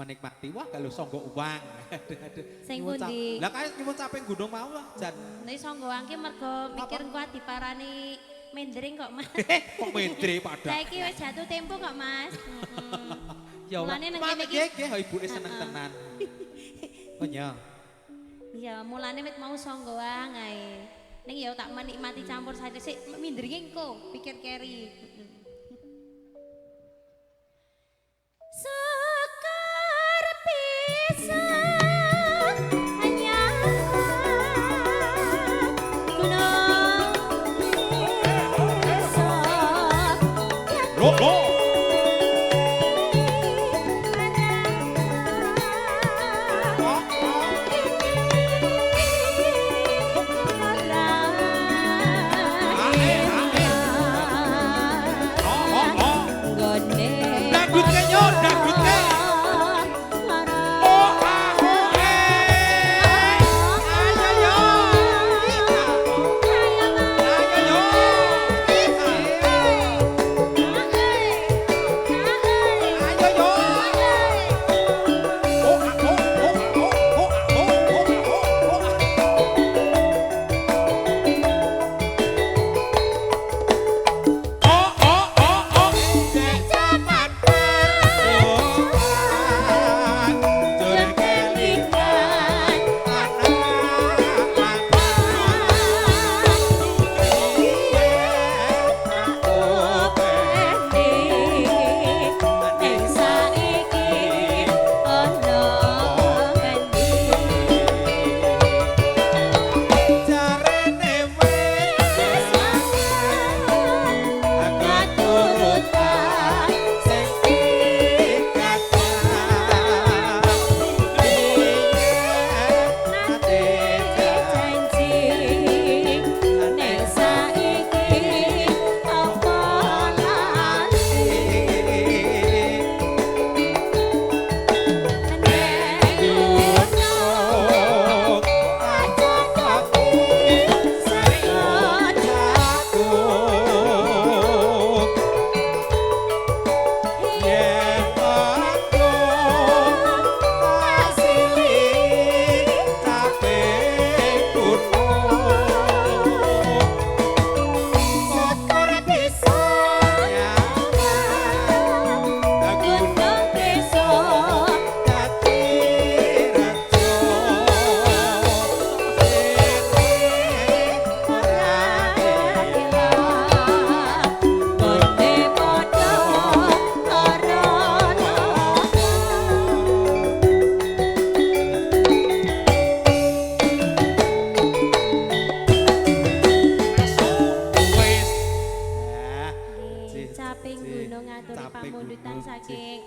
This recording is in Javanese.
menikmati wah kalau songgo uang. Sing pundi? Lah kae nyuwun caping gunung mau lah jan. Nek songgo uang ki mergo mikir kuat diparani mendring kok Mas. Kok mendre padha. Saiki wis jatuh tempo kok Mas. Ya mulane nang kene iki nggih ibuke seneng tenan. Oh ya. Iya, mulane wit mau songgo uang ae. Ning ya tak menikmati campur sari sik mindringe engko pikir keri. Sekar pisang hanya gunung Loh. Dangdutnya. Oh, Caping gunung ngaturi Caping pamundutan gunung, saking